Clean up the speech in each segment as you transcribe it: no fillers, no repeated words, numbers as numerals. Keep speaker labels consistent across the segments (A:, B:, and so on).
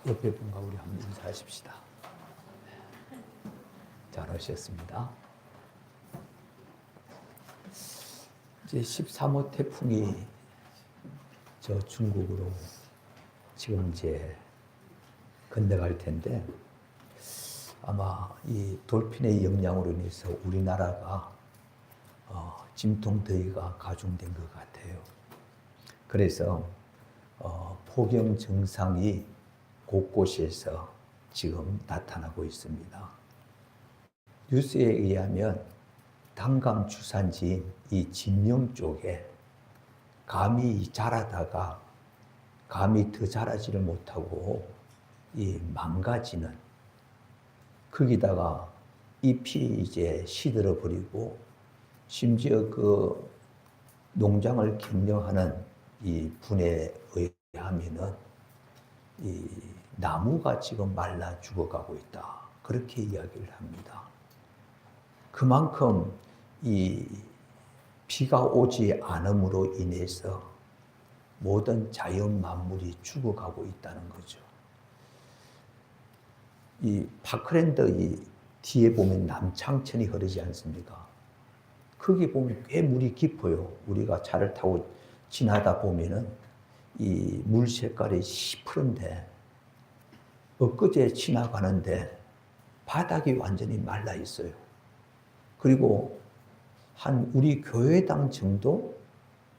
A: 옆에 분과 우리 한번 인사하십시다. 잘 오셨습니다. 이제 13호 태풍이 저 중국으로 지금 이제 건너갈 텐데 아마 이 돌핀의 영향으로 인해서 우리나라가 진통더위가 가중된 것 같아요. 그래서 폭염 증상이 곳곳에서 지금 나타나고 있습니다. 뉴스에 의하면 단감 주산지인 이 진영 쪽에 감이 자라다가 감이 더 자라지를 못하고 이 망가지는, 거기다가 잎이 이제 시들어 버리고 심지어 그 농장을 경영하는 이 분에 의하면은 이 나무가 지금 말라 죽어가고 있다, 그렇게 이야기를 합니다. 그만큼 이 비가 오지 않음으로 인해서 모든 자연 만물이 죽어가고 있다는 거죠. 이 파크랜드 이 뒤에 보면 남창천이 흐르지 않습니까? 거기 보면 꽤 물이 깊어요. 우리가 차를 타고 지나다 보면은 이 물 색깔이 시퍼런데 엊그제 지나가는데 바닥이 완전히 말라 있어요. 그리고 한 우리 교회당 정도,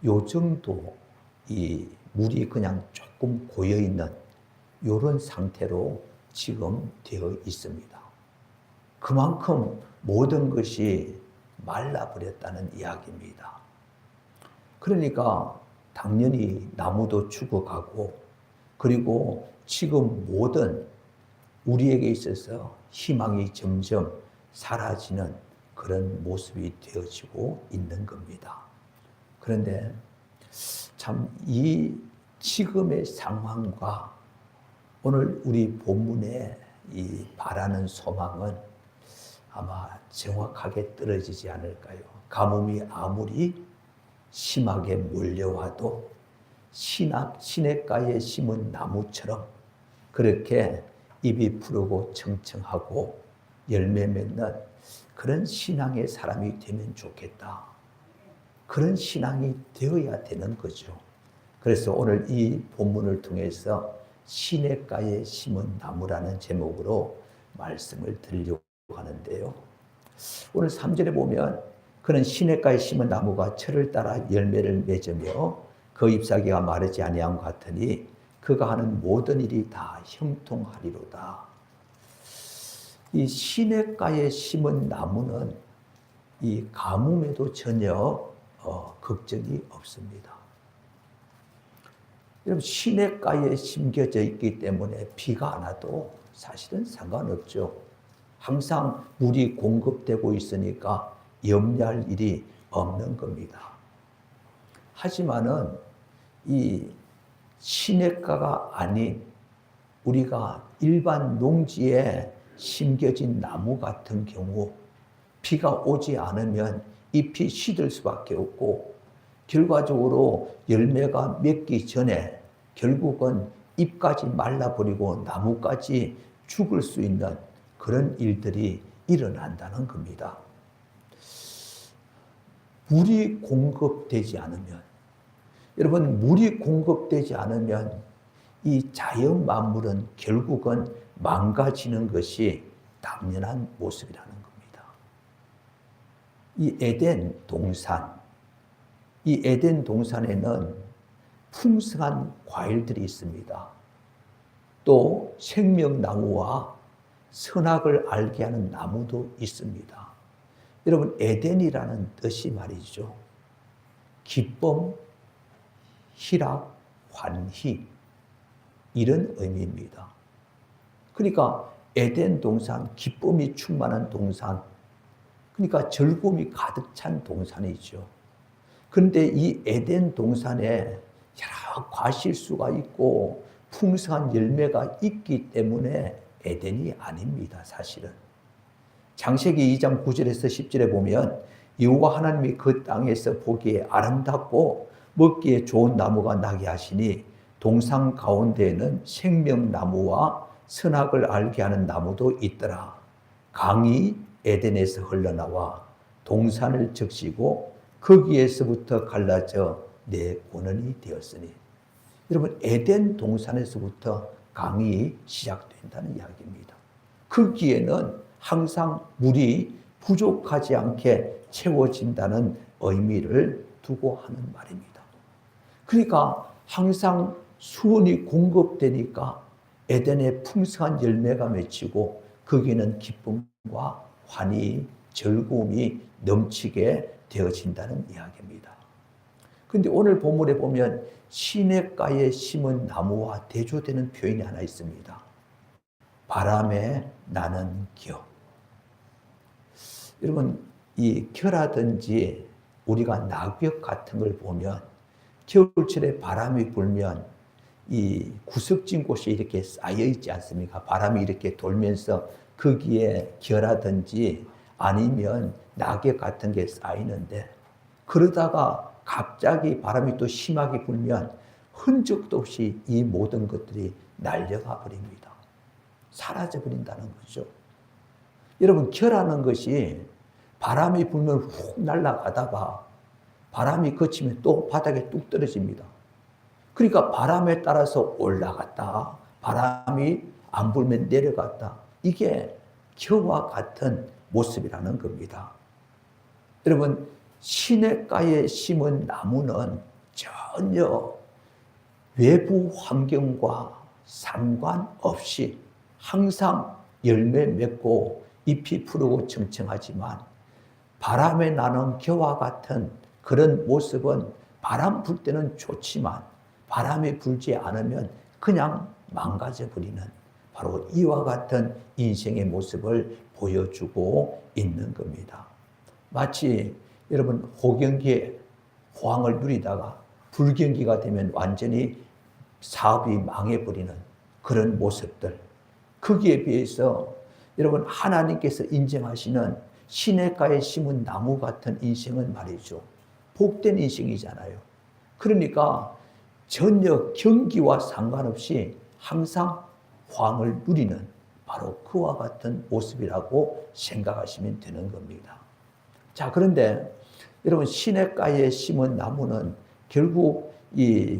A: 요 정도 이 물이 그냥 조금 고여 있는 이런 상태로 지금 되어 있습니다. 그만큼 모든 것이 말라버렸다는 이야기입니다. 그러니까 당연히 나무도 죽어가고, 그리고 지금 모든 우리에게 있어서 희망이 점점 사라지는 그런 모습이 되어지고 있는 겁니다. 그런데 참 이 지금의 상황과 오늘 우리 본문에 이 바라는 소망은 아마 정확하게 떨어지지 않을까요? 가뭄이 아무리 심하게 몰려와도 시냇가에 심은 나무처럼 그렇게 잎이 푸르고 청청하고 열매 맺는 그런 신앙의 사람이 되면 좋겠다. 그런 신앙이 되어야 되는 거죠. 그래서 오늘 이 본문을 통해서 시냇가에 심은 나무라는 제목으로 말씀을 드리려고 하는데요. 오늘 3절에 보면 그는 시냇가에 심은 나무가 철을 따라 열매를 맺으며 그 잎사귀가 마르지 아니함 같으니 그가 하는 모든 일이 다 형통하리로다. 이 시냇가에 심은 나무는 이 가뭄에도 전혀 걱정이 없습니다. 여러분, 시냇가에 심겨져 있기 때문에 비가 안 와도 사실은 상관없죠. 항상 물이 공급되고 있으니까 염려할 일이 없는 겁니다. 하지만은 이 시냇가가 아닌 우리가 일반 농지에 심겨진 나무 같은 경우 비가 오지 않으면 잎이 시들 수밖에 없고, 결과적으로 열매가 맺기 전에 결국은 잎까지 말라버리고 나무까지 죽을 수 있는 그런 일들이 일어난다는 겁니다. 물이 공급되지 않으면, 여러분, 물이 공급되지 않으면 이 자연 만물은 결국은 망가지는 것이 당연한 모습이라는 겁니다. 이 에덴 동산, 이 에덴 동산에는 풍성한 과일들이 있습니다. 또 생명나무와 선악을 알게 하는 나무도 있습니다. 여러분, 에덴이라는 뜻이 말이죠, 기쁨, 희락, 환희, 이런 의미입니다. 그러니까 에덴 동산, 기쁨이 충만한 동산, 그러니까 즐거움이 가득 찬 동산이죠. 그런데 이 에덴 동산에 여러 과실수가 있고 풍성한 열매가 있기 때문에 에덴이 아닙니다, 사실은. 창세기 2장 9절에서 10절에 보면 여호와 하나님이 그 땅에서 보기에 아름답고 먹기에 좋은 나무가 나게 하시니 동산 가운데에는 생명나무와 선악을 알게 하는 나무도 있더라. 강이 에덴에서 흘러나와 동산을 적시고 거기에서부터 갈라져 내 권원이 되었으니. 여러분, 에덴 동산에서부터 강이 시작된다는 이야기입니다. 거기에는 항상 물이 부족하지 않게 채워진다는 의미를 두고 하는 말입니다. 그러니까 항상 수온이 공급되니까 에덴에 풍성한 열매가 맺히고 거기는 기쁨과 환희, 즐거움이 넘치게 되어진다는 이야기입니다. 그런데 오늘 본문에 보면 시냇가에 심은 나무와 대조되는 표현이 하나 있습니다. 바람에 나는 겨. 여러분, 이 겨라든지 우리가 낙엽 같은 걸 보면 겨울철에 바람이 불면 이 구석진 곳이 이렇게 쌓여 있지 않습니까? 바람이 이렇게 돌면서 거기에 겨라든지 아니면 낙엽 같은 게 쌓이는데, 그러다가 갑자기 바람이 또 심하게 불면 흔적도 없이 이 모든 것들이 날려가 버립니다. 사라져 버린다는 거죠. 여러분, 겨라는 것이 바람이 불면 훅 날아가다가 바람이 그치면 또 바닥에 뚝 떨어집니다. 그러니까 바람에 따라서 올라갔다, 바람이 안 불면 내려갔다. 이게 겨와 같은 모습이라는 겁니다. 여러분, 시냇가에 심은 나무는 전혀 외부 환경과 상관없이 항상 열매 맺고 잎이 푸르고 청청하지만, 바람에 나는 겨와 같은 그런 모습은 바람 불 때는 좋지만 바람이 불지 않으면 그냥 망가져 버리는, 바로 이와 같은 인생의 모습을 보여주고 있는 겁니다. 마치 여러분, 호경기에 호황을 누리다가 불경기가 되면 완전히 사업이 망해버리는 그런 모습들, 거기에 비해서 여러분, 하나님께서 인정하시는 시냇가에 심은 나무 같은 인생은 말이죠, 복된 인생이잖아요. 그러니까 전혀 경기와 상관없이 항상 호황을 누리는 바로 그와 같은 모습이라고 생각하시면 되는 겁니다. 자, 그런데 여러분, 시냇가에 심은 나무는 결국 이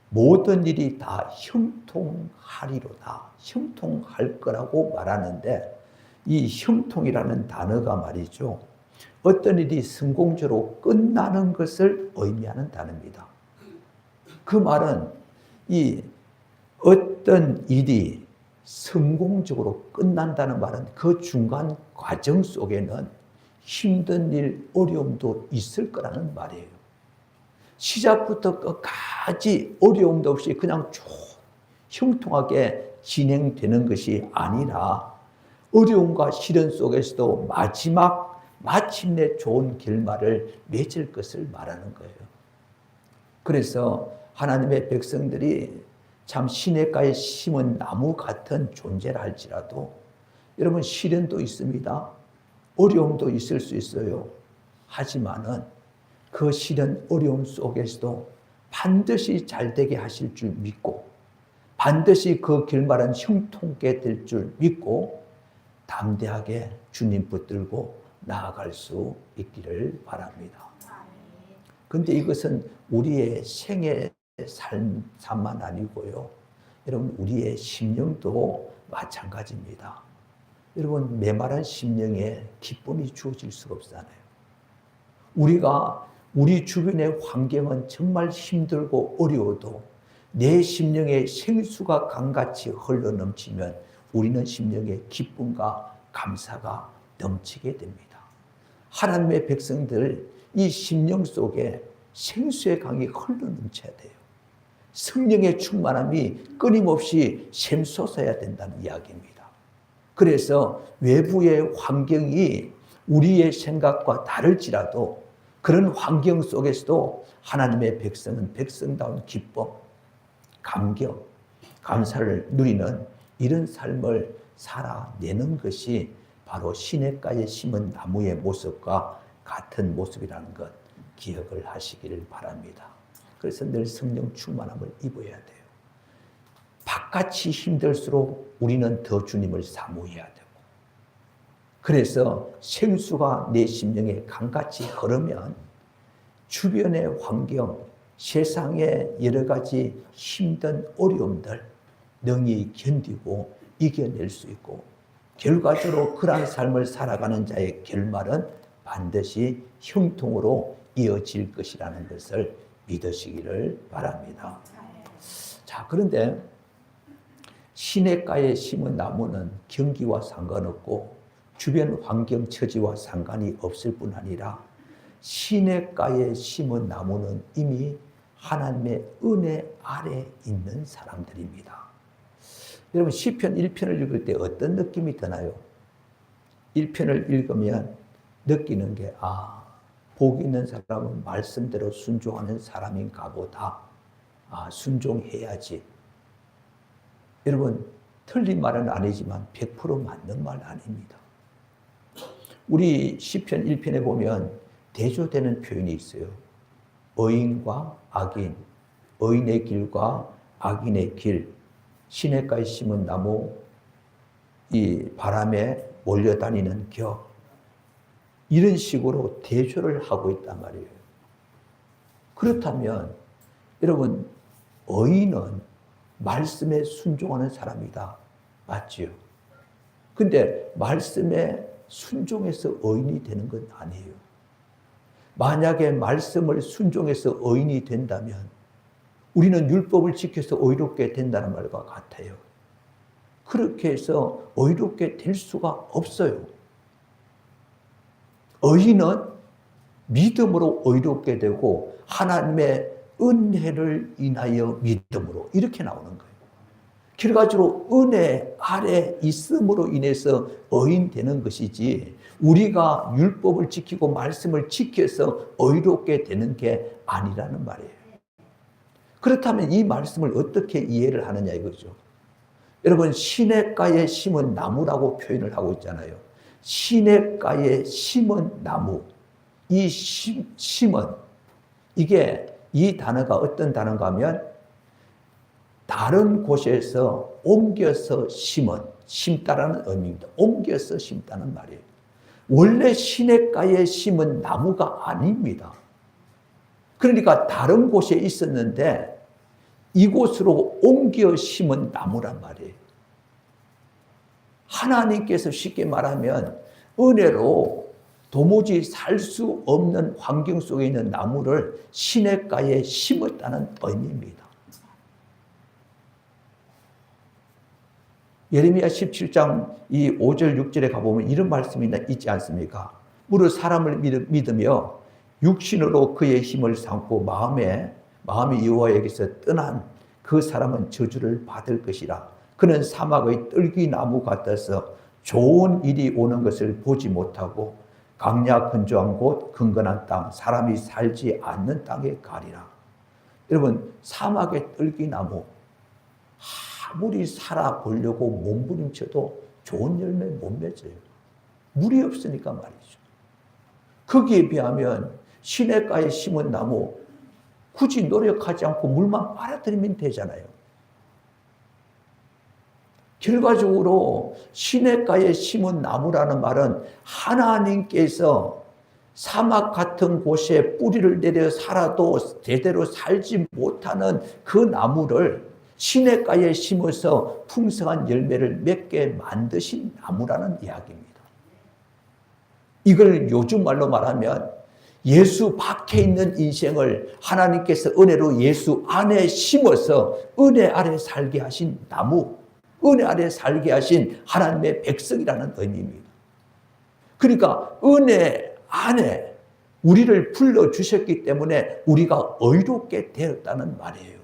A: 모든 일이 다 형통하리로다, 형통할 거라고 말하는데, 이 형통이라는 단어가 말이죠, 어떤 일이 성공적으로 끝나는 것을 의미하는 단어입니다. 그 말은 이 어떤 일이 성공적으로 끝난다는 말은 그 중간 과정 속에는 힘든 일, 어려움도 있을 거라는 말이에요. 시작부터 끝까지 어려움도 없이 그냥 쭉 형통하게 진행되는 것이 아니라 어려움과 시련 속에서도 마침내 좋은 결말을 맺을 것을 말하는 거예요. 그래서 하나님의 백성들이 참 시냇가에 심은 나무 같은 존재라 할지라도 여러분, 시련도 있습니다. 어려움도 있을 수 있어요. 하지만은 그 시련, 어려움 속에서도 반드시 잘 되게 하실 줄 믿고, 반드시 그 결말은 형통케 될 줄 믿고 담대하게 주님 붙들고 나아갈 수 있기를 바랍니다. 그런데 이것은 우리의 생의 삶만 아니고요, 여러분, 우리의 심령도 마찬가지입니다. 여러분, 메마른 심령에 기쁨이 주어질 수가 없잖아요. 우리 주변의 환경은 정말 힘들고 어려워도 내 심령에 생수가 강같이 흘러넘치면 우리는 심령에 기쁨과 감사가 넘치게 됩니다. 하나님의 백성들, 이 심령 속에 생수의 강이 흘러넘쳐야 돼요. 성령의 충만함이 끊임없이 샘솟아야 된다는 이야기입니다. 그래서 외부의 환경이 우리의 생각과 다를지라도 그런 환경 속에서도 하나님의 백성은 백성다운 기쁨, 감격, 감사를 누리는 이런 삶을 살아내는 것이 바로 시냇가에 심은 나무의 모습과 같은 모습이라는 것 기억을 하시기를 바랍니다. 그래서 늘 성령 충만함을 입어야 돼요. 바깥이 힘들수록 우리는 더 주님을 사모해야 되고, 그래서 생수가 내 심령에 강같이 흐르면 주변의 환경, 세상의 여러 가지 힘든 어려움들 능히 견디고 이겨낼 수 있고, 결과적으로 그러한 삶을 살아가는 자의 결말은 반드시 형통으로 이어질 것이라는 것을 믿으시기를 바랍니다. 자, 그런데 시냇가에 심은 나무는 경기와 상관없고 주변 환경 처지와 상관이 없을 뿐 아니라 시냇가에 심은 나무는 이미 하나님의 은혜 아래 있는 사람들입니다. 여러분, 시편 1편을 읽을 때 어떤 느낌이 드나요? 1편을 읽으면 느끼는 게, 복 있는 사람은 말씀대로 순종하는 사람인가 보다. 순종해야지. 여러분, 틀린 말은 아니지만 100% 맞는 말 아닙니다. 우리 시편 1편에 보면 대조되는 표현이 있어요. 의인과 악인, 의인의 길과 악인의 길, 시냇가에 심은 나무, 이 바람에 몰려다니는 겨, 이런 식으로 대조를 하고 있단 말이에요. 그렇다면 여러분, 의인은 말씀에 순종하는 사람이다. 맞지요? 근데 말씀에 순종해서 의인이 되는 건 아니에요. 만약에 말씀을 순종해서 의인이 된다면 우리는 율법을 지켜서 의롭게 된다는 말과 같아요. 그렇게 해서 의롭게 될 수가 없어요. 의인은 믿음으로 의롭게 되고 하나님의 은혜를 인하여 믿음으로, 이렇게 나오는 거예요. 결과적으로 은혜 아래 있음으로 인해서 의인 되는 것이지, 우리가 율법을 지키고 말씀을 지켜서 의롭게 되는 게 아니라는 말이에요. 그렇다면 이 말씀을 어떻게 이해를 하느냐 이거죠. 여러분, 시냇가에 심은 나무라고 표현을 하고 있잖아요. 시냇가에 심은 나무, 이 심은, 이게 이 단어가 어떤 단어인가 하면 다른 곳에서 옮겨서 심다라는 의미입니다. 옮겨서 심다는 말이에요. 원래 시냇가에 심은 나무가 아닙니다. 그러니까 다른 곳에 있었는데 이곳으로 옮겨 심은 나무란 말이에요. 하나님께서 쉽게 말하면 은혜로 도무지 살 수 없는 환경 속에 있는 나무를 시냇가에 심었다는 의미입니다. 예레미야 17장 이 5절 6절에 가보면 이런 말씀이 있지 않습니까? 무릇 사람을 믿으며 육신으로 그의 힘을 삼고 마음이 여호와에게서 떠난 그 사람은 저주를 받을 것이라. 그는 사막의 뜰기나무 같아서 좋은 일이 오는 것을 보지 못하고 강야 건조한 곳 근건한 땅, 사람이 살지 않는 땅에 가리라. 여러분, 사막의 뜰기나무, 아무리 살아보려고 몸부림쳐도 좋은 열매 못 맺어요. 물이 없으니까 말이죠. 거기에 비하면 시냇가에 심은 나무, 굳이 노력하지 않고 물만 빨아들이면 되잖아요. 결과적으로 시냇가에 심은 나무라는 말은 하나님께서 사막 같은 곳에 뿌리를 내려 살아도 제대로 살지 못하는 그 나무를 시냇가에 심어서 풍성한 열매를 맺게 만드신 나무라는 이야기입니다. 이걸 요즘 말로 말하면 예수 밖에 있는 인생을 하나님께서 은혜로 예수 안에 심어서 은혜 아래 살게 하신 나무, 은혜 아래 살게 하신 하나님의 백성이라는 의미입니다. 그러니까 은혜 안에 우리를 불러주셨기 때문에 우리가 의롭게 되었다는 말이에요.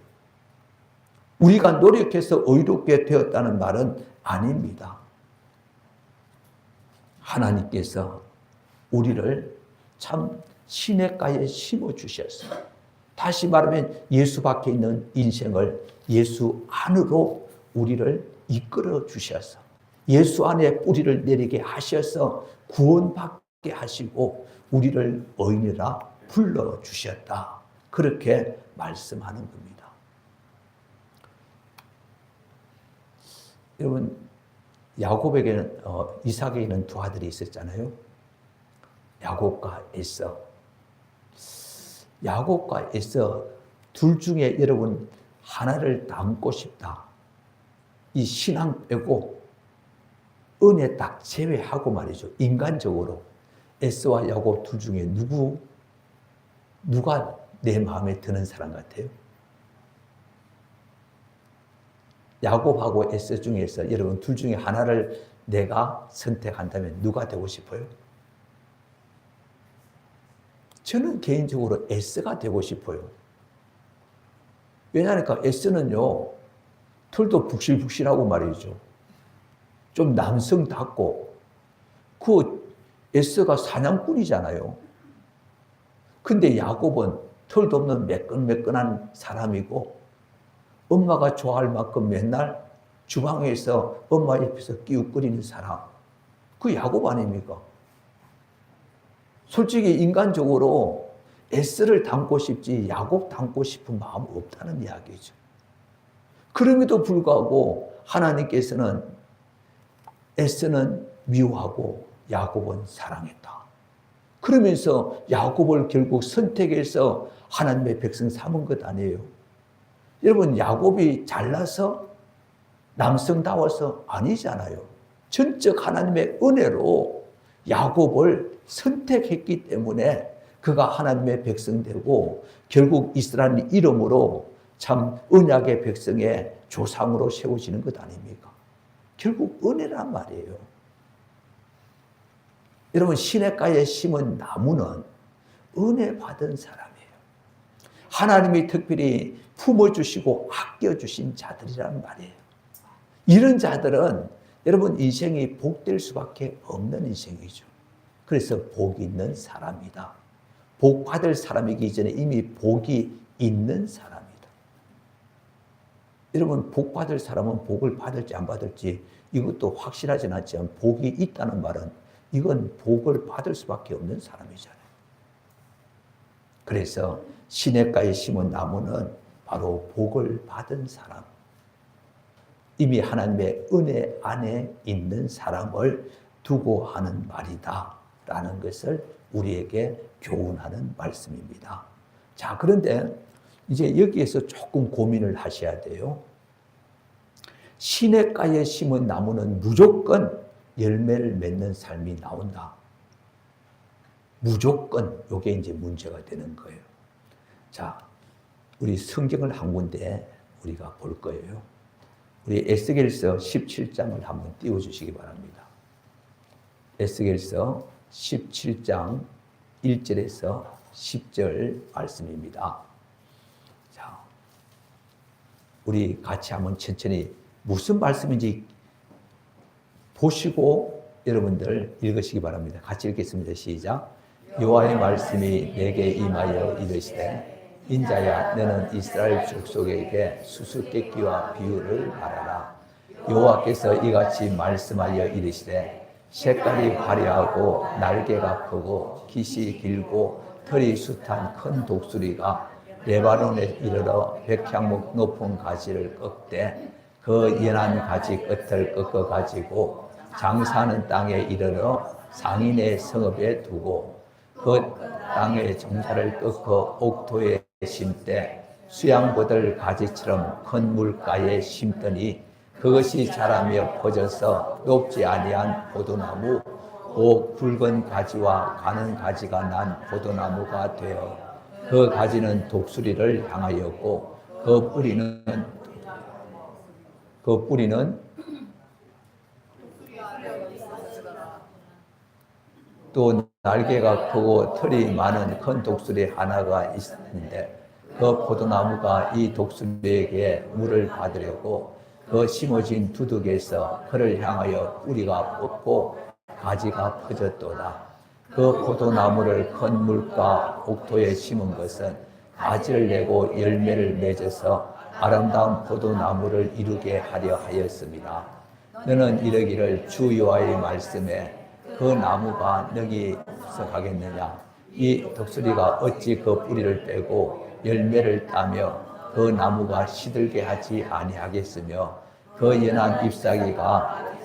A: 우리가 노력해서 의롭게 되었다는 말은 아닙니다. 하나님께서 우리를 참 시냇가에 심어주셨어요. 다시 말하면 예수 밖에 있는 인생을 예수 안으로 우리를 이끌어 주셔서 예수 안에 뿌리를 내리게 하셔서 구원받게 하시고 우리를 의인이라 불러주셨다. 그렇게 말씀하는 겁니다. 여러분, 야곱에게는 이삭에게는 두 아들이 있었잖아요. 야곱과 에서. 야곱과 에서 둘 중에 여러분 하나를 닮고 싶다. 이 신앙 빼고 은혜 딱 제외하고 말이죠. 인간적으로 에서와 야곱 둘 중에 누가 내 마음에 드는 사람 같아요? 야곱하고 에서 중에서 여러분 둘 중에 하나를 내가 선택한다면 누가 되고 싶어요? 저는 개인적으로 에서가 되고 싶어요. 왜냐하니까 에서는요, 털도 북실북실하고 말이죠. 좀 남성답고, 그 에서가 사냥꾼이잖아요. 근데 야곱은 털도 없는 매끈매끈한 사람이고, 엄마가 좋아할 만큼 맨날 주방에서 엄마 옆에서 끼웃거리는 사람. 그 야곱 아닙니까? 솔직히 인간적으로 에서를 닮고 싶지 야곱 닮고 싶은 마음 없다는 이야기죠. 그럼에도 불구하고 하나님께서는 에서는 미워하고 야곱은 사랑했다. 그러면서 야곱을 결국 선택해서 하나님의 백성 삼은 것 아니에요. 여러분, 야곱이 잘나서 남성다워서 아니잖아요. 전적 하나님의 은혜로 야곱을 선택했기 때문에 그가 하나님의 백성 되고 결국 이스라엘 이름으로 참 언약의 백성의 조상으로 세워지는 것 아닙니까? 결국 은혜란 말이에요. 여러분, 시냇가에 심은 나무는 은혜 받은 사람이에요. 하나님이 특별히 품어주시고 아껴주신 자들이란 말이에요. 이런 자들은 여러분 인생이 복될 수밖에 없는 인생이죠. 그래서 복이 있는 사람이다. 복 받을 사람이기 전에 이미 복이 있는 사람이다. 여러분, 복 받을 사람은 복을 받을지 안 받을지 이것도 확실하진 않지만 복이 있다는 말은 이건 복을 받을 수밖에 없는 사람이잖아요. 그래서 시냇가에 심은 나무는 바로 복을 받은 사람, 이미 하나님의 은혜 안에 있는 사람을 두고 하는 말이다 라는 것을 우리에게 교훈하는 말씀입니다. 자, 그런데 이제 여기에서 조금 고민을 하셔야 돼요. 시냇가에 심은 나무는 무조건 열매를 맺는 삶이 나온다. 무조건 이게 이제 문제가 되는 거예요. 자, 우리 성경을 한 군데 우리가 볼 거예요. 우리 에스겔서 17장을 한번 띄워주시기 바랍니다. 에스겔서 17장 1절에서 10절 말씀입니다. 자, 우리 같이 한번 천천히 무슨 말씀인지 보시고 여러분들 읽으시기 바랍니다. 같이 읽겠습니다. 시작. 여호와의 말씀이 내게 임하여 이르시되 인자야, 너는 이스라엘 족속에게 수수께끼와 비유를 말하라. 여호와께서 이같이 말씀하여 이르시되 색깔이 화려하고 날개가 크고 깃이 길고 털이 숱한 큰 독수리가 레바논에 이르러 백향목 높은 가지를 꺾되 그 연한 가지 끝을 꺾어 가지고 장사하는 땅에 이르러 상인의 성읍에 두고 그 땅의 종자를 꺾어 옥토에 심되 수양보들 가지처럼 큰 물가에 심더니 그것이 자라며 퍼져서 높지 아니한 포도나무 곧 굵은 가지와 가는 가지가 난 포도나무가 되어 그 가지는 독수리를 향하였고 그 뿌리는 또 날개가 크고 털이 많은 큰 독수리 하나가 있었는데 그 포도나무가 이 독수리에게 물을 받으려고 그 심어진 두둑에서 그를 향하여 뿌리가 뻗고 가지가 퍼졌도다. 그 포도나무를 큰 물가 옥토에 심은 것은 가지를 내고 열매를 맺어서 아름다운 포도나무를 이루게 하려 하였습니다. 너는 이르기를 주 여호와의 말씀에 그 나무가 너기서 가겠느냐? 이 독수리가 어찌 그 뿌리를 빼고 열매를 따며 그 나무가 시들게 하지 아니하겠으며 그 연한 잎사귀가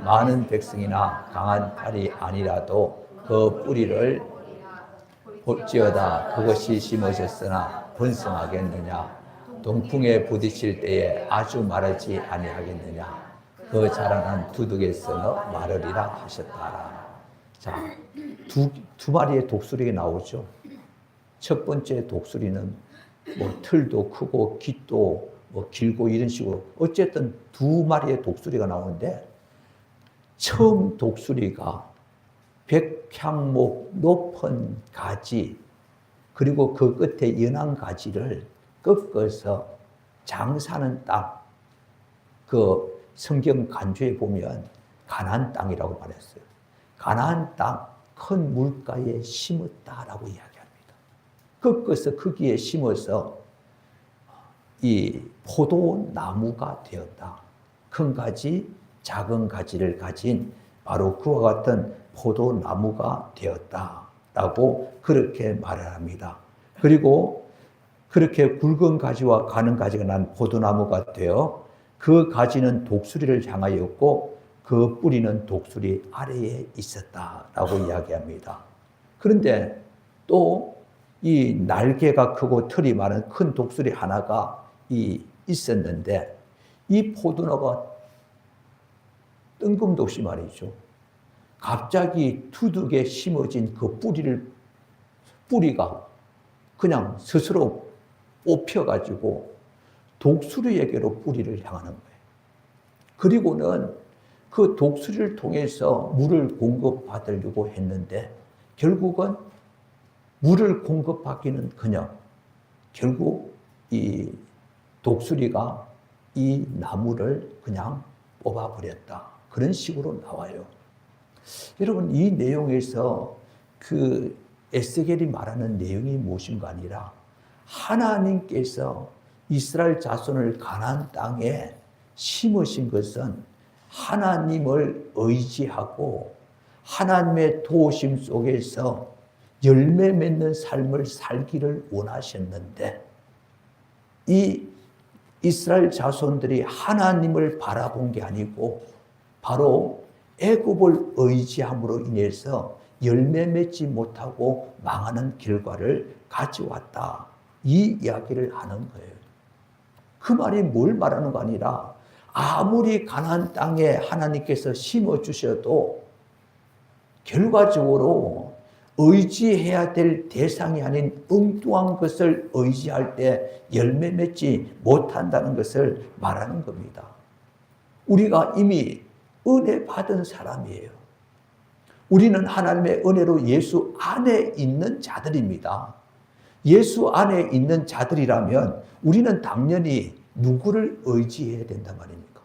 A: 많은 백성이나 강한 팔이 아니라도 그 뿌리를 볼지어다. 그것이 심어졌으나 번성하겠느냐. 동풍에 부딪힐 때에 아주 마르지 아니하겠느냐. 그 자라난 두둑에서 마르리라 하셨다. 자, 두 마리의 독수리가 나오죠. 첫 번째 독수리는 뭐 틀도 크고 깃도 뭐 길고 이런 식으로 어쨌든 두 마리의 독수리가 나오는데, 처음 독수리가 백향목 높은 가지, 그리고 그 끝에 연한 가지를 꺾어서 장사하는 땅, 그 성경 간주에 보면 가나안 땅이라고 말했어요. 가나안 땅 큰 물가에 심었다라고 이야기합니다. 꺾어서 거기에 심어서 이 포도나무가 되었다. 큰 가지, 작은 가지를 가진 바로 그와 같은 포도나무가 되었다라고 그렇게 말을 합니다. 그리고 그렇게 굵은 가지와 가는 가지가 난 포도나무가 되어 그 가지는 독수리를 향하였고 그 뿌리는 독수리 아래에 있었다라고 이야기합니다. 그런데 또 이 날개가 크고 털이 많은 큰 독수리 하나가 있었는데, 이 포도나무가 뜬금없이 말이죠, 갑자기 두둑에 심어진 그 뿌리가 그냥 스스로 뽑혀가지고 독수리에게로 뿌리를 향하는 거예요. 그리고는 그 독수리를 통해서 물을 공급받으려고 했는데, 결국은 물을 공급받기는 그냥 결국 이 독수리가 이 나무를 그냥 뽑아버렸다. 그런 식으로 나와요. 여러분, 이 내용에서 그 에스겔이 말하는 내용이 무엇인가 아니라, 하나님께서 이스라엘 자손을 가나안 땅에 심으신 것은 하나님을 의지하고 하나님의 도우심 속에서 열매 맺는 삶을 살기를 원하셨는데, 이 이스라엘 자손들이 하나님을 바라본 게 아니고 바로 애굽을 의지함으로 인해서 열매 맺지 못하고 망하는 결과를 가져왔다. 이 이야기를 하는 거예요. 그 말이 뭘 말하는 거 아니라, 아무리 가나안 땅에 하나님께서 심어 주셔도 결과적으로 의지해야 될 대상이 아닌 엉뚱한 것을 의지할 때 열매 맺지 못한다는 것을 말하는 겁니다. 우리가 이미 은혜 받은 사람이에요. 우리는 하나님의 은혜로 예수 안에 있는 자들입니다. 예수 안에 있는 자들이라면 우리는 당연히 누구를 의지해야 된단 말입니까?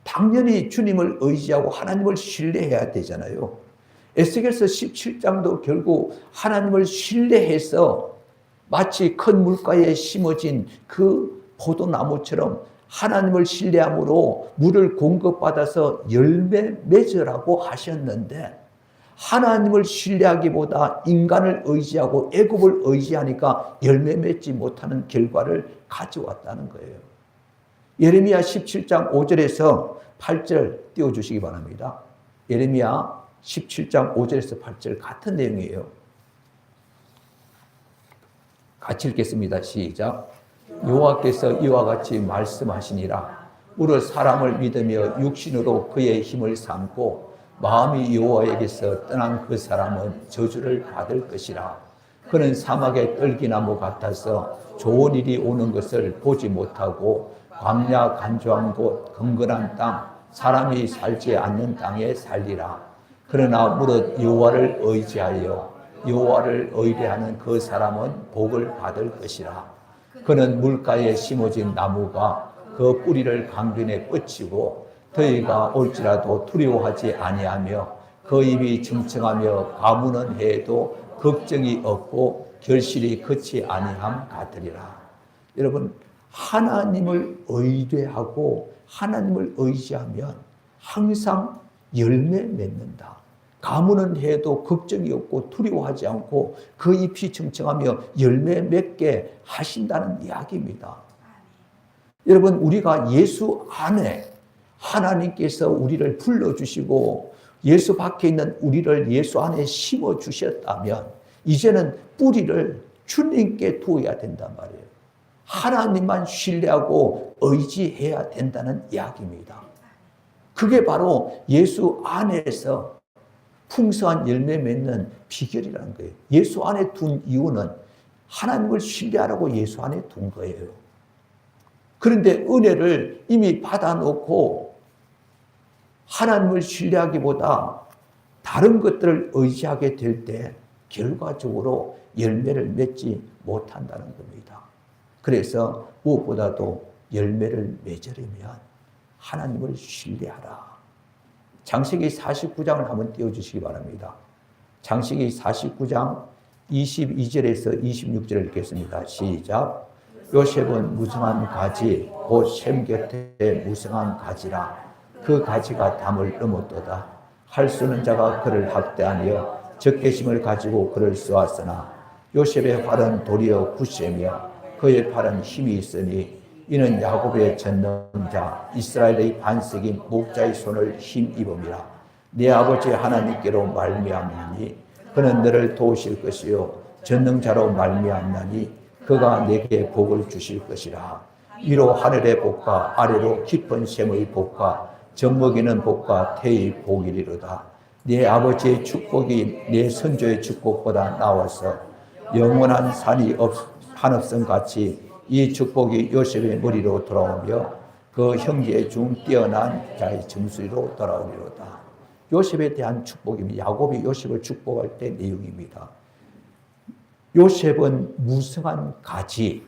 A: 당연히 주님을 의지하고 하나님을 신뢰해야 되잖아요. 에스겔서 17장도 결국 하나님을 신뢰해서 마치 큰 물가에 심어진 그 포도나무처럼 하나님을 신뢰함으로 물을 공급받아서 열매 맺으라고 하셨는데, 하나님을 신뢰하기보다 인간을 의지하고 애굽을 의지하니까 열매 맺지 못하는 결과를 가져왔다는 거예요. 예레미야 17장 5절에서 8절 띄워주시기 바랍니다. 예레미야 17장 5절에서 8절 같은 내용이에요. 같이 읽겠습니다. 시작. 여호와께서 이와 같이 말씀하시니라. 우리 사람을 믿으며 육신으로 그의 힘을 삼고 마음이 여호와에게서 떠난 그 사람은 저주를 받을 것이라. 그는 사막의 떨기나무 같아서 좋은 일이 오는 것을 보지 못하고 광야 간조한 곳 경건한 땅 사람이 살지 않는 땅에 살리라. 그러나 무릇 여호와를 의지하여 여호와를 의뢰하는 그 사람은 복을 받을 것이라. 그는 물가에 심어진 나무가 그 뿌리를 강변에 뻗치고 더위가 올지라도 두려워하지 아니하며 그 입이 청청하며 가무는 해도 걱정이 없고 결실이 그치 아니함 같으리라. 여러분, 하나님을 의뢰하고 하나님을 의지하면 항상 열매 맺는다. 가무는 해도 걱정이 없고 두려워하지 않고 그 잎이 청청하며 열매 맺게 하신다는 이야기입니다. 여러분, 우리가 예수 안에 하나님께서 우리를 불러주시고 예수 밖에 있는 우리를 예수 안에 심어주셨다면 이제는 뿌리를 주님께 두어야 된단 말이에요. 하나님만 신뢰하고 의지해야 된다는 이야기입니다. 그게 바로 예수 안에서 풍성한 열매 맺는 비결이라는 거예요. 예수 안에 둔 이유는 하나님을 신뢰하라고 예수 안에 둔 거예요. 그런데 은혜를 이미 받아놓고 하나님을 신뢰하기보다 다른 것들을 의지하게 될 때 결과적으로 열매를 맺지 못한다는 겁니다. 그래서 무엇보다도 열매를 맺으려면 하나님을 신뢰하라. 창세기 49장을 한번 띄워주시기 바랍니다. 창세기 49장 22절에서 26절을 읽겠습니다. 시작. 요셉은 무성한 가지 곧 셈 곁에 무성한 가지라. 그 가지가 담을 넘었도다. 할 수 있는 자가 그를 학대하며 적개심을 가지고 그를 쏘았으나 요셉의 팔은 도리어 굳세며 그의 팔은 힘이 있으니 이는 야곱의 전능자 이스라엘의 반석인 목자의 손을 힘입음이라. 네 아버지 하나님께로 말미암으니 그는 너를 도우실 것이요 전능자로 말미암나니 그가 내게 복을 주실 것이라. 위로 하늘의 복과 아래로 깊은 샘의 복과 젖먹이는 복과 태의 복이리로다. 네 아버지의 축복이 네 선조의 축복보다 나와서 영원한 산이 한없성 같이 이 축복이 요셉의 머리로 돌아오며 그 형제 중 뛰어난 자의 정수리로 돌아오리로다. 요셉에 대한 축복입니다. 야곱이 요셉을 축복할 때 내용입니다. 요셉은 무성한 가지,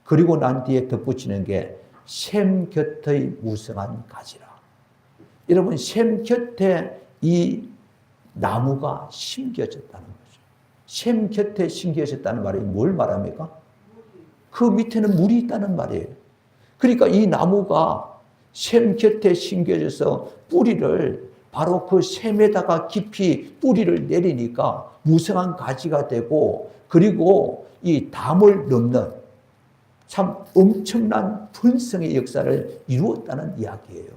A: 그리고 난 뒤에 덧붙이는 게 셈 곁의 무성한 가지라. 여러분, 셈 곁에 이 나무가 심겨졌다는 거죠. 셈 곁에 심겨졌다는 말이 뭘 말합니까? 그 밑에는 물이 있다는 말이에요. 그러니까 이 나무가 셈 곁에 심겨져서 뿌리를 바로 그 셈에다가 깊이 뿌리를 내리니까 무성한 가지가 되고, 그리고 이 담을 넘는 참 엄청난 번성의 역사를 이루었다는 이야기예요.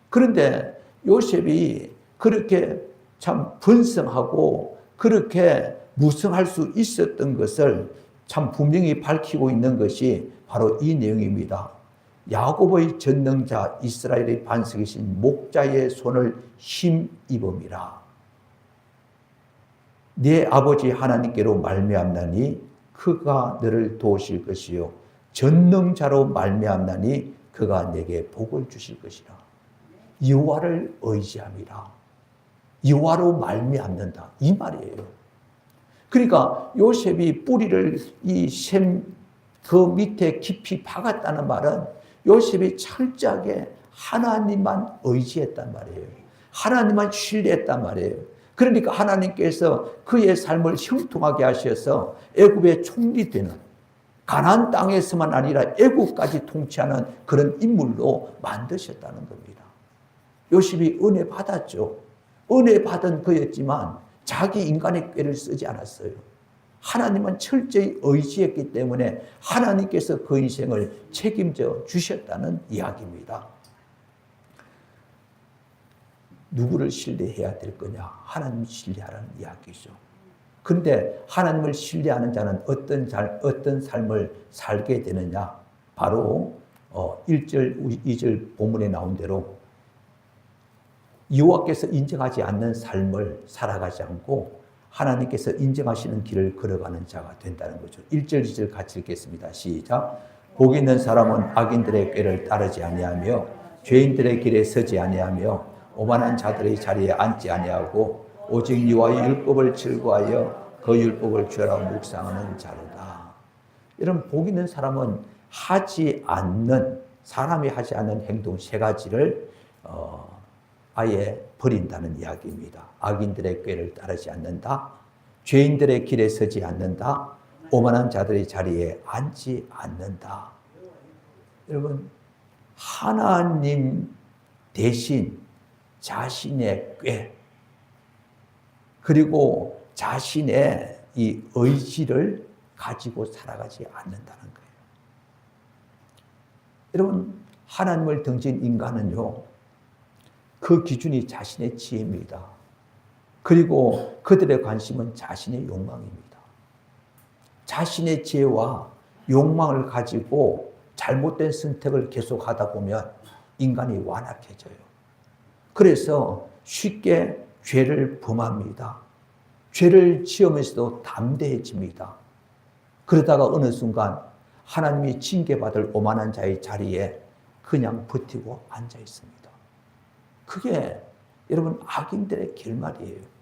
A: 그런데 요셉이 그렇게 참 번성하고 그렇게 무성할 수 있었던 것을 참 분명히 밝히고 있는 것이 바로 이 내용입니다. 야곱의 전능자 이스라엘의 반석이신 목자의 손을 힘입음이라. 네 아버지 하나님께로 말미암나니 그가 너를 도우실 것이요 전능자로 말미암나니 그가 내게 복을 주실 것이라. 여호와를 의지함이라. 여호와로 말미암는다 이 말이에요. 그러니까 요셉이 뿌리를 이 셈 그 밑에 깊이 박았다는 말은 요셉이 철저하게 하나님만 의지했단 말이에요. 하나님만 신뢰했단 말이에요. 그러니까 하나님께서 그의 삶을 형통하게 하셔서 애굽의 총리 되는, 가나안 땅에서만 아니라 애굽까지 통치하는 그런 인물로 만드셨다는 겁니다. 요셉이 은혜 받았죠. 은혜 받은 그였지만 자기 인간의 꾀를 쓰지 않았어요. 하나님은 철저히 의지했기 때문에 하나님께서 그 인생을 책임져 주셨다는 이야기입니다. 누구를 신뢰해야 될 거냐? 하나님을 신뢰하라는 이야기죠. 근데 하나님을 신뢰하는 자는 어떤 삶을 살게 되느냐? 바로 1절, 2절 본문에 나온 대로 여호와께서 인정하지 않는 삶을 살아가지 않고 하나님께서 인정하시는 길을 걸어가는 자가 된다는 거죠. 1절, 2절 같이 읽겠습니다. 시작. 복 있는 사람은 악인들의 꾀를 따르지 아니하며 죄인들의 길에 서지 아니하며 오만한 자들의 자리에 앉지 아니하고 오직 여호와의 율법을 즐거워하여 그 율법을 주야로 묵상하는 자로다. 이런 복 있는 사람은 사람이 하지 않는 행동 세 가지를 아예 버린다는 이야기입니다. 악인들의 꾀를 따르지 않는다. 죄인들의 길에 서지 않는다. 오만한 자들의 자리에 앉지 않는다. 여러분, 하나님 대신 자신의 꾀, 그리고 자신의 이 의지를 가지고 살아가지 않는다는 거예요. 여러분, 하나님을 등진 인간은요, 그 기준이 자신의 지혜입니다. 그리고 그들의 관심은 자신의 욕망입니다. 자신의 지혜와 욕망을 가지고 잘못된 선택을 계속하다 보면 인간이 완악해져요. 그래서 쉽게 죄를 범합니다. 죄를 지으면서도 담대해집니다. 그러다가 어느 순간 하나님이 징계받을 오만한 자의 자리에 그냥 버티고 앉아 있습니다. 그게 여러분 악인들의 결말이에요.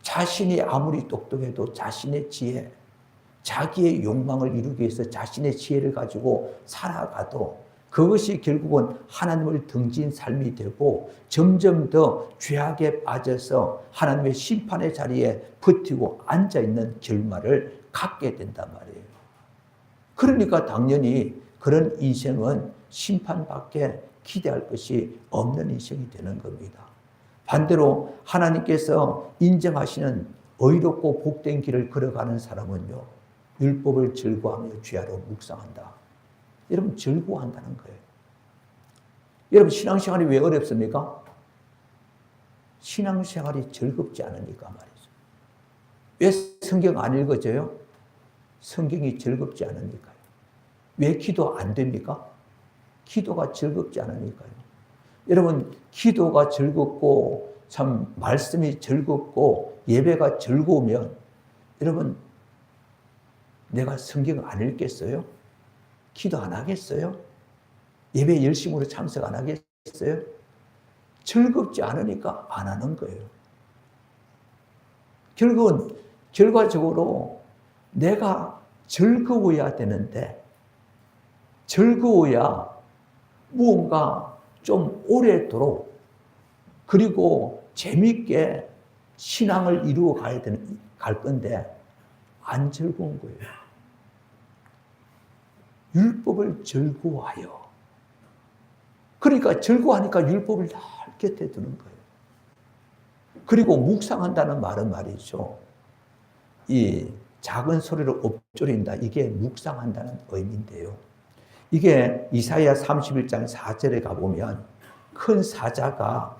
A: 자신이 아무리 똑똑해도 자신의 지혜, 자기의 욕망을 이루기 위해서 자신의 지혜를 가지고 살아가도 그것이 결국은 하나님을 등진 삶이 되고 점점 더 죄악에 빠져서 하나님의 심판의 자리에 버티고 앉아있는 결말을 갖게 된단 말이에요. 그러니까 당연히 그런 인생은 심판밖에 기대할 것이 없는 인생이 되는 겁니다. 반대로 하나님께서 인정하시는 의롭고 복된 길을 걸어가는 사람은요, 율법을 즐거워하며 주야로 묵상한다. 여러분, 즐거워한다는 거예요. 여러분, 신앙생활이 왜 어렵습니까? 신앙생활이 즐겁지 않으니까 말이죠. 왜 성경 안 읽어져요? 성경이 즐겁지 않으니까요. 왜 기도 안 됩니까? 기도가 즐겁지 않으니까요. 여러분, 기도가 즐겁고 참 말씀이 즐겁고 예배가 즐거우면 여러분, 내가 성경 안 읽겠어요? 기도 안 하겠어요? 예배 열심으로 참석 안 하겠어요? 즐겁지 않으니까 안 하는 거예요. 결국은 결과적으로 내가 즐거워야 되는데 즐거워야 무언가 좀 오래도록 그리고 재밌게 신앙을 이루어 갈 건데 안 즐거운 거예요. 율법을 즐거워하여. 그러니까 즐거워하니까 율법을 다 곁에 두는 거예요. 그리고 묵상한다는 말은 말이죠. 이 작은 소리로 엎조린다. 이게 묵상한다는 의미인데요. 이게 이사야 31장 4절에 가보면 큰 사자가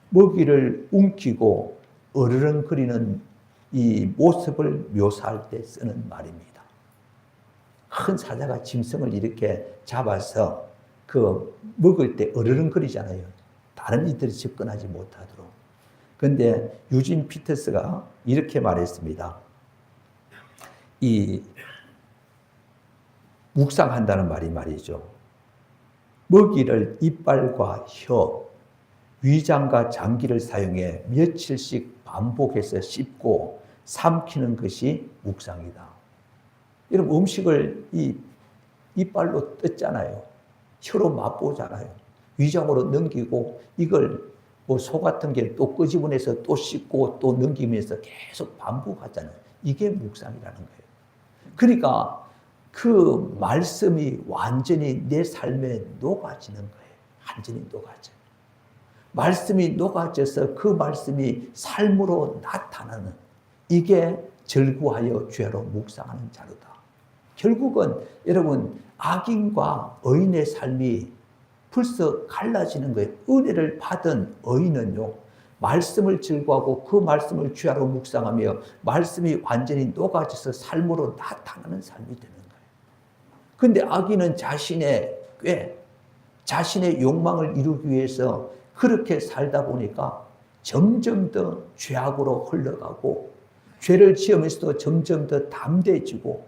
A: 먹이를 움키고 어르렁거리는 이 모습을 묘사할 때 쓰는 말입니다. 큰 사자가 짐승을 이렇게 잡아서 그 먹을 때 어르렁거리잖아요. 다른 이들이 접근하지 못하도록. 그런데 유진 피터스가 이렇게 말했습니다. 이 묵상한다는 말이 말이죠. 먹이를 이빨과 혀, 위장과 장기를 사용해 며칠씩 반복해서 씹고 삼키는 것이 묵상이다. 여러분, 음식을 이빨로 뜯잖아요. 혀로 맛보잖아요. 위장으로 넘기고 이걸 뭐 소 같은 게 또 끄집어내서 또 씹고 또 넘기면서 계속 반복하잖아요. 이게 묵상이라는 거예요. 그러니까 그 말씀이 완전히 내 삶에 녹아지는 거예요. 완전히 녹아져요. 말씀이 녹아져서 그 말씀이 삶으로 나타나는 이게 절구하여 죄로 묵상하는 자로다. 결국은 여러분 악인과 의인의 삶이 벌써 갈라지는 거예요. 은혜를 받은 의인은요, 말씀을 즐거워하고 그 말씀을 주야로 묵상하며 말씀이 완전히 녹아져서 삶으로 나타나는 삶이 되는 거예요. 그런데 악인은 자신의 꾀, 자신의 욕망을 이루기 위해서 그렇게 살다 보니까 점점 더 죄악으로 흘러가고 죄를 지으면서도 점점 더 담대해지고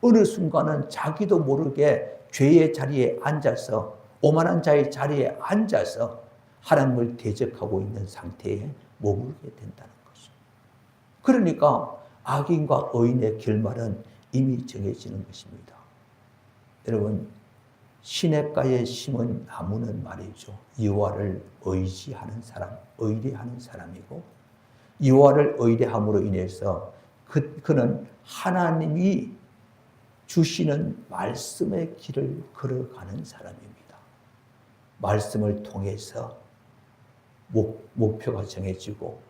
A: 어느 순간은 자기도 모르게 죄의 자리에 앉아서 오만한 자의 자리에 앉아서 하나님을 대적하고 있는 상태에 머물게 된다는 것이죠. 그러니까 악인과 의인의 결말은 이미 정해지는 것입니다. 여러분, 시냇가에 심은 나무는 말이죠. 여호와를 의지하는 사람, 의뢰하는 사람이고 여호와를 의뢰함으로 인해서 그는 하나님이 주시는 말씀의 길을 걸어가는 사람입니다. 말씀을 통해서 목표가 정해지고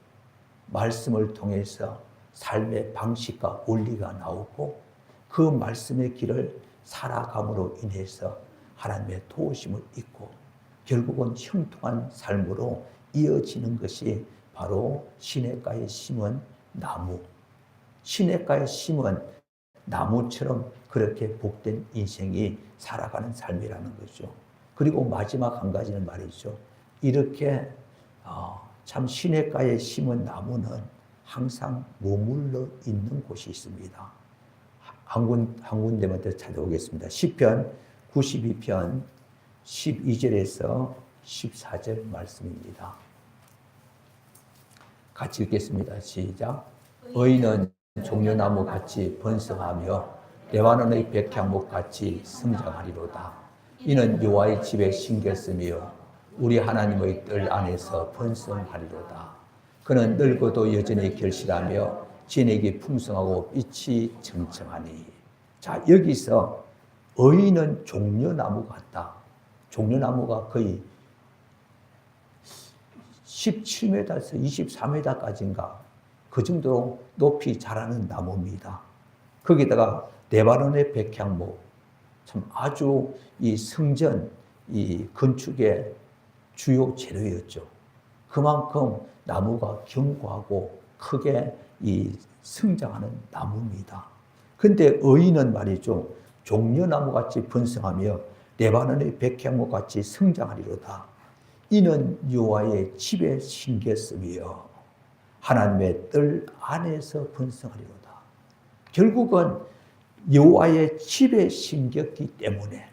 A: 말씀을 통해서 삶의 방식과 원리가 나오고 그 말씀의 길을 살아감으로 인해서 하나님의 도우심을 잊고 결국은 형통한 삶으로 이어지는 것이 바로 시냇가에 심은 나무. 시냇가에 심은 나무처럼 그렇게 복된 인생이 살아가는 삶이라는 거죠. 그리고 마지막 한 가지는 말이죠. 이렇게 참 시냇가에 심은 나무는 항상 머물러 있는 곳이 있습니다. 한 군데만 더 찾아오겠습니다. 시편 92편 12절에서 14절 말씀입니다. 같이 읽겠습니다. 시작. 의인은 종려나무 같이 번성하며 레바논의 백향목 같이 성장하리로다. 이는 여호와의 집에 심겼으며 우리 하나님의 뜰 안에서 번성하리로다. 그는 늙어도 여전히 결실하며 진액이 풍성하고 빛이 청청하니. 자, 여기서 의인은 종려나무 같다. 종려나무가 거의 17m에서 24m까지인가 그 정도로 높이 자라는 나무입니다. 거기다가 레바논의 백향목, 참 아주 이 성전, 이 건축의 주요 재료였죠. 그만큼 나무가 견고하고 크게 이 성장하는 나무입니다. 근데 의인은 말이죠. 종려나무 같이 번성하며 레바논의 백향목 같이 성장하리로다. 이는 여호와의 집에 심겼으며 하나님의 뜰 안에서 번성하리로다. 결국은 여호와의 집에 심겼기 때문에,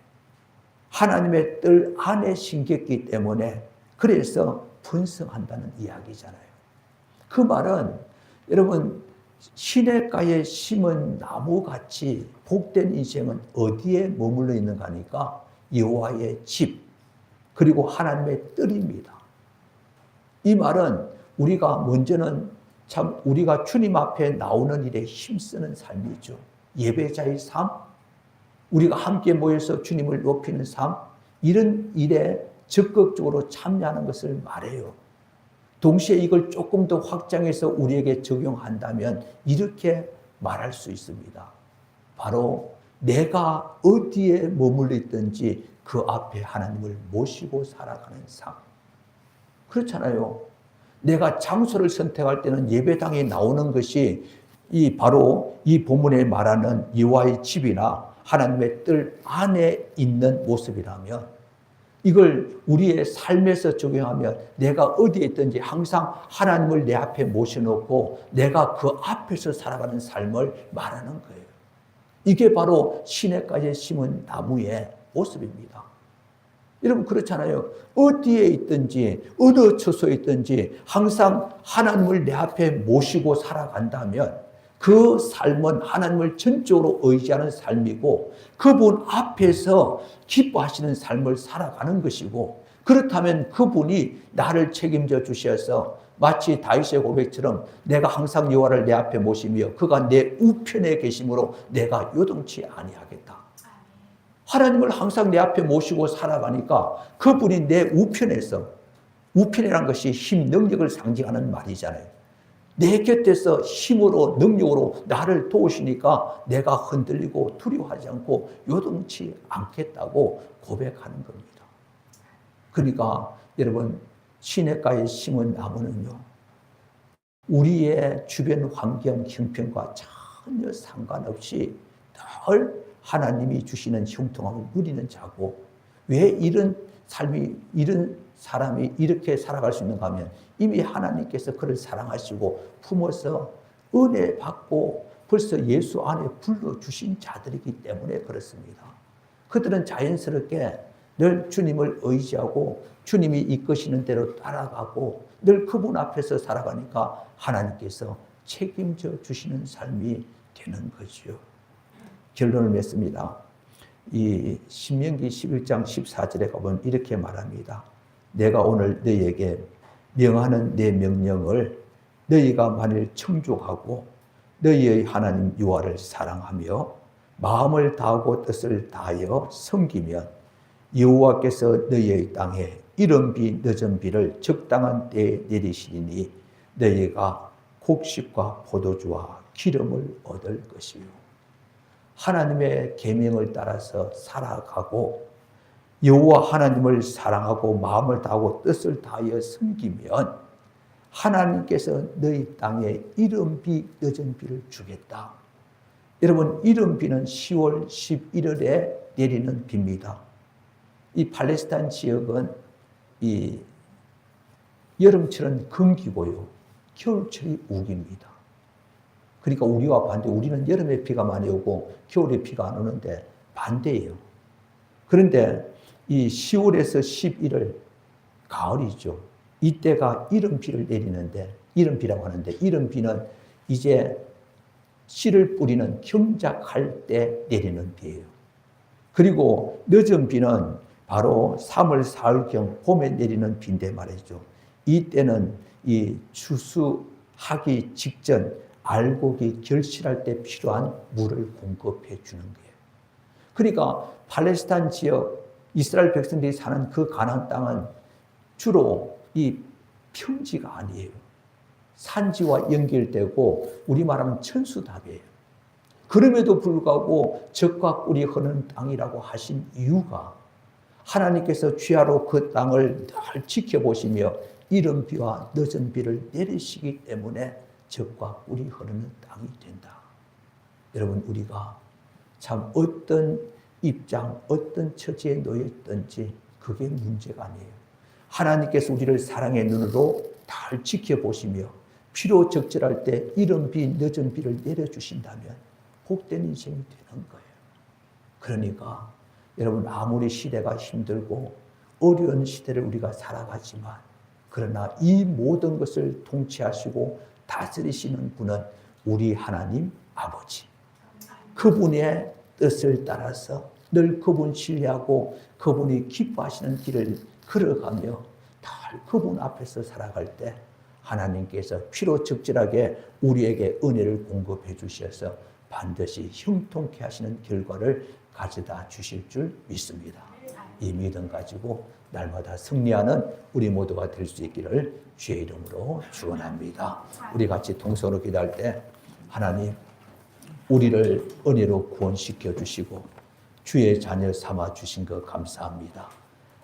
A: 하나님의 뜰 안에 심겼기 때문에 그래서 번성한다는 이야기잖아요. 그 말은 여러분 시냇가에 심은 나무같이 복된 인생은 어디에 머물러 있는가 하니까 여호와의 집 그리고 하나님의 뜰입니다. 이 말은 우리가 먼저는 참 우리가 주님 앞에 나오는 일에 힘쓰는 삶이죠. 예배자의 삶, 우리가 함께 모여서 주님을 높이는 삶, 이런 일에 적극적으로 참여하는 것을 말해요. 동시에 이걸 조금 더 확장해서 우리에게 적용한다면 이렇게 말할 수 있습니다. 바로 내가 어디에 머물러 있든지 그 앞에 하나님을 모시고 살아가는 삶. 그렇잖아요. 내가 장소를 선택할 때는 예배당에 나오는 것이 바로 이 본문에 말하는 여호와의 집이나 하나님의 뜰 안에 있는 모습이라면 이걸 우리의 삶에서 적용하면 내가 어디에 있든지 항상 하나님을 내 앞에 모셔놓고 내가 그 앞에서 살아가는 삶을 말하는 거예요. 이게 바로 시냇가에 심은 나무의 모습입니다. 여러분 그렇잖아요. 어디에 있든지 어느 처소에 있든지 항상 하나님을 내 앞에 모시고 살아간다면 그 삶은 하나님을 전적으로 의지하는 삶이고 그분 앞에서 기뻐하시는 삶을 살아가는 것이고, 그렇다면 그분이 나를 책임져 주셔서 마치 다윗의 고백처럼 내가 항상 여호와를 내 앞에 모시며 그가 내 우편에 계심으로 내가 요동치 아니하겠다. 하나님을 항상 내 앞에 모시고 살아가니까 그분이 내 우편에서, 우편이라는 것이 힘, 능력을 상징하는 말이잖아요. 내 곁에서 힘으로 능력으로 나를 도우시니까 내가 흔들리고 두려워하지 않고 요동치 않겠다고 고백하는 겁니다. 그러니까 여러분 시냇가에 심은 나무는요, 우리의 주변 환경 형편과 전혀 상관없이 늘 하나님이 주시는 형통함을 누리는 자고, 왜 이런 삶이, 이런 사람이 이렇게 살아갈 수 있는가 하면 이미 하나님께서 그를 사랑하시고 품어서 은혜 받고 벌써 예수 안에 불러주신 자들이기 때문에 그렇습니다. 그들은 자연스럽게 늘 주님을 의지하고 주님이 이끄시는 대로 따라가고 늘 그분 앞에서 살아가니까 하나님께서 책임져 주시는 삶이 되는 거죠. 결론을 맺습니다. 이 신명기 11장 14절에 가보면 이렇게 말합니다. 내가 오늘 너희에게 명하는 내 명령을 너희가 만일 청족하고 너희의 하나님 여호와를 사랑하며 마음을 다하고 뜻을 다하여 섬기면 여호와께서 너희의 땅에 이른 비 늦은 비를 적당한 때에 내리시리니 너희가 곡식과 포도주와 기름을 얻을 것이요. 하나님의 계명을 따라서 살아가고 여호와 하나님을 사랑하고 마음을 다하고 뜻을 다하여 섬기면 하나님께서 너희 땅에 이른비 늦은 비를 주겠다. 여러분, 이른비는 10월 11월에 내리는 비입니다. 이 팔레스타인 지역은 이 여름철은 건기고요, 겨울철이 우기입니다. 그러니까 우리와 반대, 우리는 여름에 비가 많이 오고 겨울에 비가 안 오는데 반대예요. 그런데 이 10월에서 11월 가을이죠. 이때가 이른비를 내리는데, 이른비라고 하는데, 이른비는 이제 씨를 뿌리는 경작할 때 내리는 비예요. 그리고 늦은 비는 바로 3월 4월경 봄에 내리는 비인데 말이죠. 이때는 이 추수하기 직전 알곡이 결실할 때 필요한 물을 공급해 주는 거예요. 그러니까 팔레스타인 지역 이스라엘 백성들이 사는 그 가나안 땅은 주로 이 평지가 아니에요. 산지와 연결되고 우리 말하면 천수답이에요. 그럼에도 불구하고 적과 꿀이 흐르는 땅이라고 하신 이유가 하나님께서 주야로 그 땅을 늘 지켜보시며 이른 비와 늦은 비를 내리시기 때문에 적과 꿀이 흐르는 땅이 된다. 여러분, 우리가 참 어떤 입장, 어떤 처지에 놓였든지 그게 문제가 아니에요. 하나님께서 우리를 사랑의 눈으로 잘 지켜보시며 필요 적절할 때 이른 비, 늦은 비를 내려주신다면 복된 인생이 되는 거예요. 그러니까 여러분, 아무리 시대가 힘들고 어려운 시대를 우리가 살아가지만 그러나 이 모든 것을 통치하시고 다스리시는 분은 우리 하나님 아버지. 그분의 뜻을 따라서 늘 그분 신뢰하고 그분이 기뻐하시는 길을 걸어가며 늘 그분 앞에서 살아갈 때 하나님께서 필요 적절하게 우리에게 은혜를 공급해 주셔서 반드시 형통케 하시는 결과를 가져다 주실 줄 믿습니다. 이 믿음 가지고 날마다 승리하는 우리 모두가 될 수 있기를 주의 이름으로 축원합니다. 우리 같이 동서로 기도할 때 하나님, 우리를 은혜로 구원시켜 주시고 주의 자녀 삼아 주신 것 감사합니다.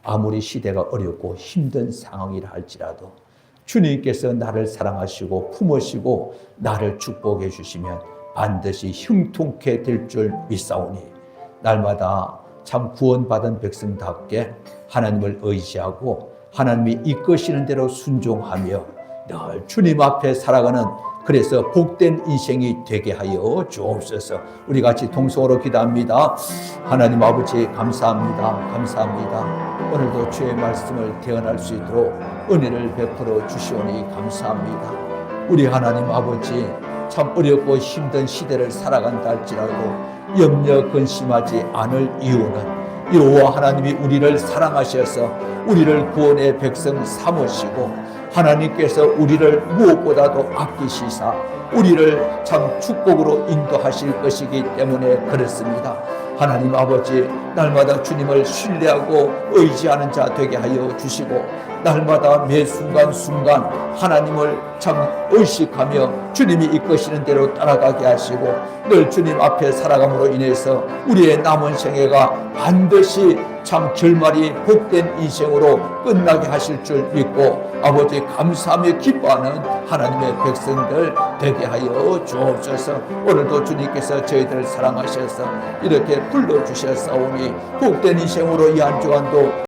A: 아무리 시대가 어렵고 힘든 상황이라 할지라도 주님께서 나를 사랑하시고 품으시고 나를 축복해 주시면 반드시 형통케 될 줄 믿사오니 날마다 참 구원받은 백성답게 하나님을 의지하고 하나님이 이끄시는 대로 순종하며 늘 주님 앞에 살아가는, 그래서 복된 인생이 되게 하여 주옵소서. 우리 같이 동성으로 기도합니다. 하나님 아버지 감사합니다. 감사합니다. 오늘도 주의 말씀을 대언할 수 있도록 은혜를 베풀어 주시오니 감사합니다. 우리 하나님 아버지, 참 어렵고 힘든 시대를 살아간다 할지라도 염려 근심하지 않을 이유는 여호와 하나님이 우리를 사랑하셔서 우리를 구원의 백성 삼으시고 하나님께서 우리를 무엇보다도 아끼시사 우리를 참 축복으로 인도하실 것이기 때문에 그렇습니다. 하나님 아버지, 날마다 주님을 신뢰하고 의지하는 자 되게 하여 주시고 날마다 매 순간순간 하나님을 참 의식하며 주님이 이끄시는 대로 따라가게 하시고 늘 주님 앞에 살아감으로 인해서 우리의 남은 생애가 반드시 참 결말이 복된 인생으로 끝나게 하실 줄 믿고 아버지 감사하며 기뻐하는 하나님의 백성들 되게 하여 주옵소서. 오늘도 주님께서 저희들을 사랑하셔서 이렇게 불러주셨사오니 복된 인생으로 이 한 주간도